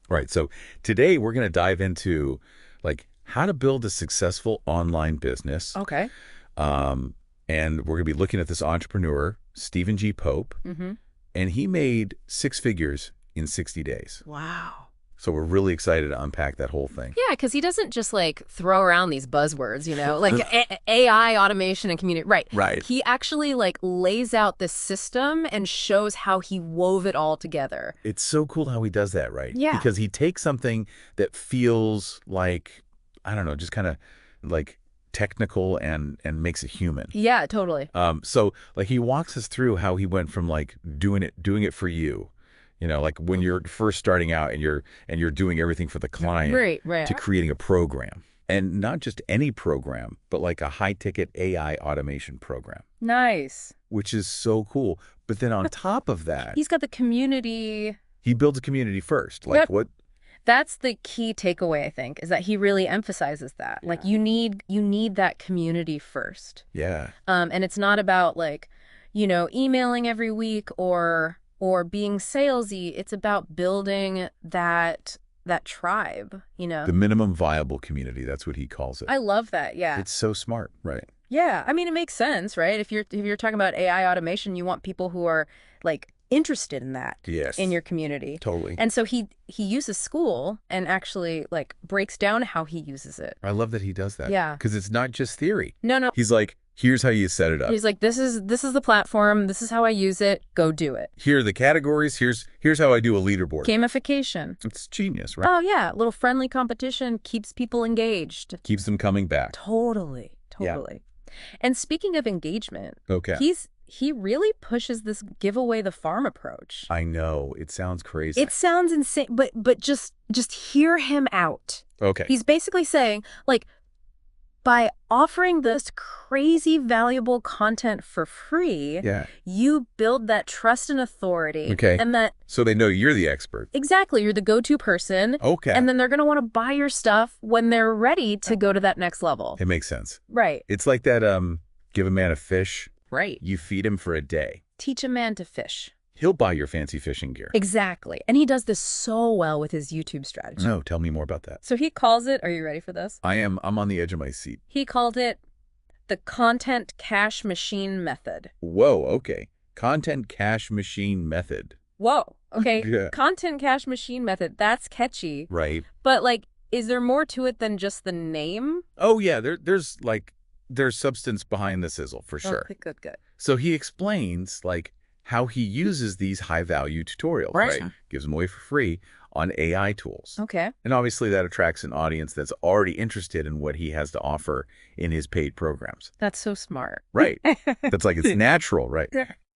Right. So today we're going to dive into like how to build a successful online business. Okay. Um, and we're going to be looking at this entrepreneur, Stephen G. Pope, Mm-hmm. and he made 6 figures in 60 days. Wow. So we're really excited to unpack that whole thing. Yeah, because he doesn't just like throw around these buzzwords, like AI, automation, and community. Right. Right. He actually like lays out the system and shows how he wove it all together. It's so cool how he does that, right? Yeah. Because he takes something that feels like, I don't know, just kind of like technical and makes it human. Yeah, totally. So like he walks us through how he went from like doing it for you, like when you're first starting out and you're doing everything for the client, Right. to creating a program. And not just any program, but like a high-ticket AI automation program, Nice. which is so cool. But then on top of that, He's got the community. he builds a community first. Like Yep. what? That's the key takeaway, I think, is that he really emphasizes that. Like you need that community first. Yeah. And it's not about like, emailing every week or being salesy. It's about building that tribe, The minimum viable community, that's what he calls it. I love that. Yeah. It's so smart, right? Yeah. I mean, it makes sense, right? If you're talking about AI automation, you want people who are like interested in that. Yes. In your community. Totally. And so he uses Skool and actually like breaks down how he uses it. I love that he does that. Yeah. Because it's not just theory. No. He's like, here's how you set it up. He's like, this is the platform. This is how I use it. Go do it. Here are the categories. Here's how I do a leaderboard. Gamification. It's genius, right? Oh, yeah. A little friendly competition keeps people engaged. Keeps them coming back. Totally. Yeah. And speaking of engagement, Okay. he really pushes this give away the farm approach. I know. It sounds crazy. It sounds insane, but just hear him out. Okay. He's basically saying, like, by offering this crazy valuable content for free, Yeah. you build that trust and authority. Okay. And that, So they know you're the expert. exactly, you're the go-to person. Okay. And then they're going to want to buy your stuff when they're ready to go to that next level. It makes sense. Right. It's like that, give a man a fish, Right. you feed him for a day. Teach a man to fish. He'll buy your fancy fishing gear. Exactly. And he does this so well with his YouTube strategy. No, tell me more about that. So he calls it, are you ready for this? I'm on the edge of my seat. He called it the content cash machine method. Whoa, okay. Content cash machine method. Whoa. Okay. Yeah. Content cash machine method. That's catchy. Right. But like, is there more to it than just the name? Oh, yeah, there's substance behind the sizzle, for sure. Okay, good. So he explains, like, how he uses these high-value tutorials, Right. Gives them away for free on AI tools. Okay. And obviously that attracts an audience that's already interested in what he has to offer in his paid programs. That's so smart. Right. That's like, it's natural, right?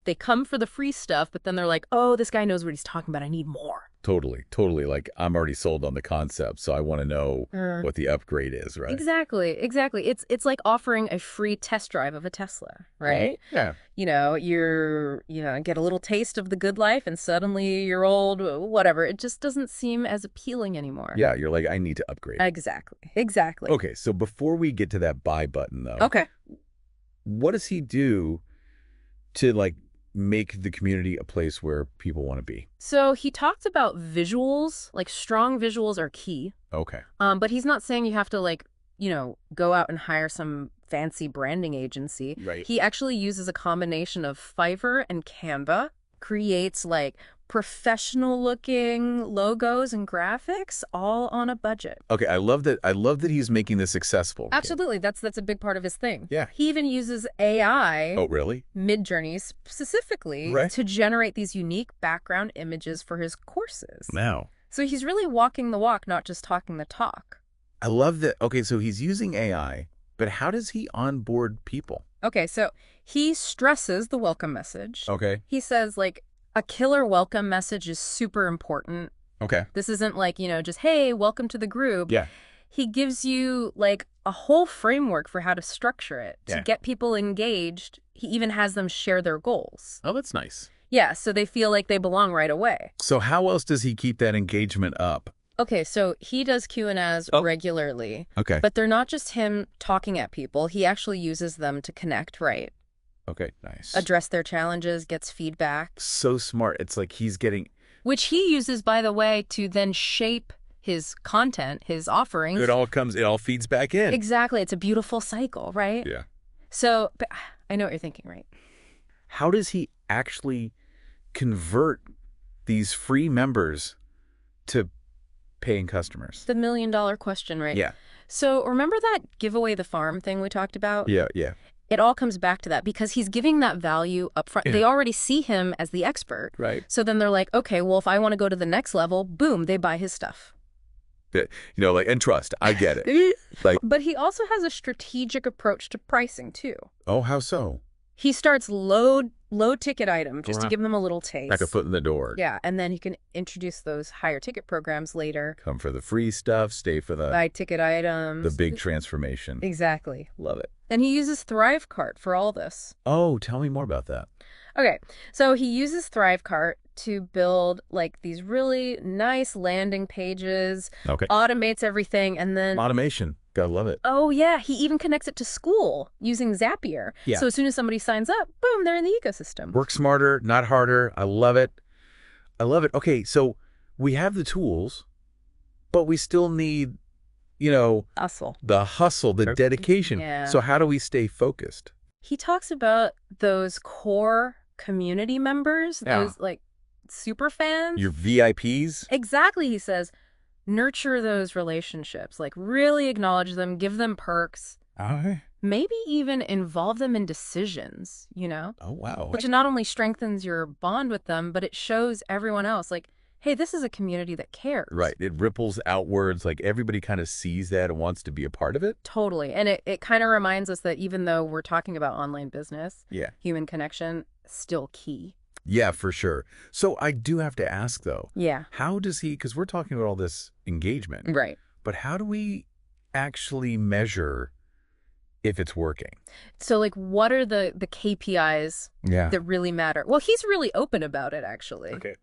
They come for the free stuff, but then they're like, oh, this guy knows what he's talking about. I need more. Totally. Like, I'm already sold on the concept, so I want to know what the upgrade is, right? Exactly. It's like offering a free test drive of a Tesla, right? Yeah. You're get a little taste of the good life and suddenly you're old, whatever. It just doesn't seem as appealing anymore. Yeah, you're like, I need to upgrade. Exactly. Okay, so before we get to that buy button, though. Okay. What does he do to, like, make the community a place where people want to be? So he talked about visuals, like strong visuals are key. Okay. But he's not saying you have to go out and hire some fancy branding agency. Right. He actually uses a combination of Fiverr and Canva, creates like professional looking logos and graphics all on a budget. Okay, I love that he's making this accessible. Absolutely. That's a big part of his thing. Yeah. He even uses AI. Oh, really? Mid-Journey specifically to generate these unique background images for his courses. Now. So he's really walking the walk, not just talking the talk. I love that. Okay, so he's using AI, but how does he onboard people? Okay, so he stresses the welcome message. Okay. He says, like, a killer welcome message is super important. Okay. This isn't like, just, hey, welcome to the group. Yeah. He gives you, like, a whole framework for how to structure it to get people engaged. He even has them share their goals. Oh, that's nice. Yeah, so they feel like they belong right away. So how else does he keep that engagement up? Okay, so he does Q&As regularly. Okay. But they're not just him talking at people. He actually uses them to connect, right? Okay, nice. Address their challenges, gets feedback. So smart. It's like he's getting Which he uses, by the way, to then shape his content, his offerings. It all feeds back in. Exactly. It's a beautiful cycle, right? Yeah. So, but I know what you're thinking, right? How does he actually convert these free members to paying customers? The $1 million question, right? Yeah. So remember that give away the farm thing we talked about? Yeah. It all comes back to that because he's giving that value up front. Yeah. They already see him as the expert. Right. So then they're like, okay, well, if I want to go to the next level, boom, they buy his stuff. And trust, I get it. But he also has a strategic approach to pricing too. Oh, how so? He starts low ticket item just to give them a little taste. Like a foot in the door. Yeah, and then he can introduce those higher ticket programs later. Come for the free stuff, stay for the Buy ticket items. the big transformation. Exactly. Love it. And he uses Thrivecart for all this. Oh, tell me more about that. Okay, so he uses Thrivecart to build like these really nice landing pages, Okay. automates everything, and then Automation. Gotta love it. oh yeah, he even connects it to Skool using Zapier. Yeah. So as soon as somebody signs up, boom, they're in the ecosystem. Work smarter, not harder. I love it. I love it. Okay, so we have the tools, but we still need, Hustle. the hustle, the dedication. Yeah. So how do we stay focused? He talks about those core community members, Yeah. those like super fans. Your VIPs? Exactly, he says. Nurture those relationships, like really acknowledge them, give them perks, maybe even involve them in decisions, Oh, wow. which not only strengthens your bond with them, but it shows everyone else like, hey, this is a community that cares. Right. It ripples outwards. Like everybody kind of sees that and wants to be a part of it. Totally. And it kind of reminds us that even though we're talking about online business, Yeah. human connection still key. Yeah, for sure. So I do have to ask, though, Yeah. how does he, because we're talking about all this engagement, Right. but how do we actually measure if it's working? So like what are the KPIs Yeah. that really matter? Well, he's really open about it actually. Okay.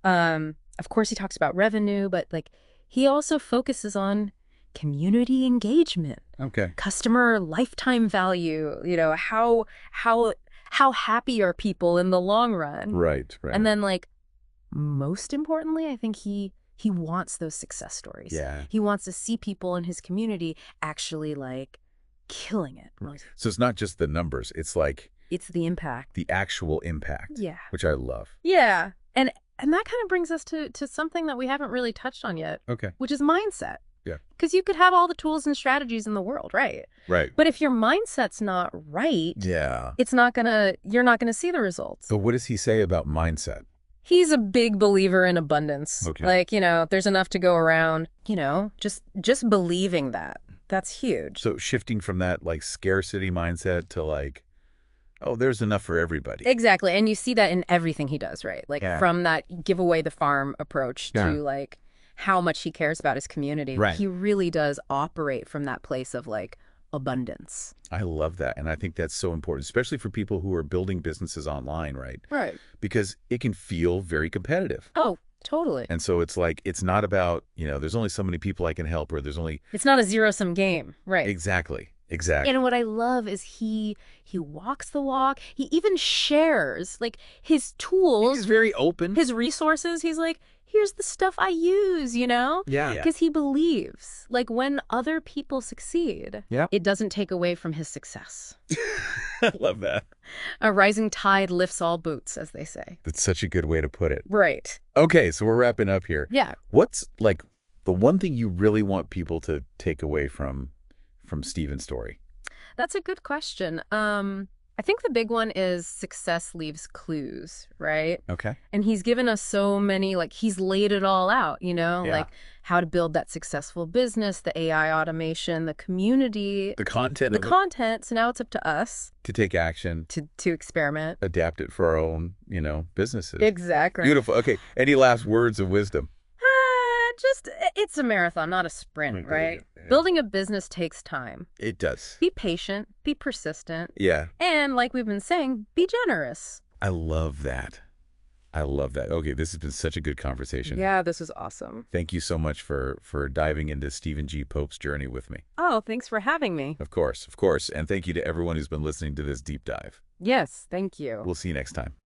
Of course he talks about revenue, but like he also focuses on community engagement, Okay. customer lifetime value, how happy are people in the long run? Right. And then like most importantly, I think he wants those success stories. Yeah. He wants to see people in his community actually like killing it. Right. So it's not just the numbers. It's like It's the impact. the actual impact. Yeah. Which I love. Yeah. And that kind of brings us to something that we haven't really touched on yet, Okay. which is mindset. Yeah. Because you could have all the tools and strategies in the world, right? Right. But if your mindset's not right, Yeah. you're not gonna see the results. So what does he say about mindset? He's a big believer in abundance. Okay. Like, there's enough to go around, just believing that. That's huge. So shifting from that like scarcity mindset to like, oh, there's enough for everybody. Exactly. And you see that in everything he does, right? Like Yeah. from that give away the farm approach Yeah. to like how much he cares about his community. Right. He really does operate from that place of like abundance. I love that. And I think that's so important, especially for people who are building businesses online, right? Right. Because it can feel very competitive. Oh, totally. And so it's like, it's not about, there's only so many people I can help, or there's only... It's not a zero-sum game. Right. Exactly. And what I love is he walks the walk. He even shares like his tools, He's very open. his resources. He's like, here's the stuff I use, Yeah. Because he believes like when other people succeed, Yeah. it doesn't take away from his success. I love that. A rising tide lifts all boats, as they say. That's such a good way to put it. Right. Okay, so we're wrapping up here. Yeah. What's like the one thing you really want people to take away from Steven's story? That's a good question. I think the big one is success leaves clues, right? Okay. And he's given us so many, like he's laid it all out, like how to build that successful business, the AI automation, the community, The content the of it, content. So now it's up to us to take action, to experiment. adapt it for our own, businesses. Exactly. Beautiful. Okay. Any last words of wisdom? It's a marathon, not a sprint, Okay, right? yeah. Building a business takes time. It does. Be patient, be persistent, Yeah. and like we've been saying, be generous. I love that. I love that. Okay, this has been such a good conversation. Yeah, this was awesome. Thank you so much for diving into Stephen G. Pope's journey with me. Oh, thanks for having me. Of course, of course. And thank you to everyone who's been listening to this deep dive. Yes, thank you. We'll see you next time.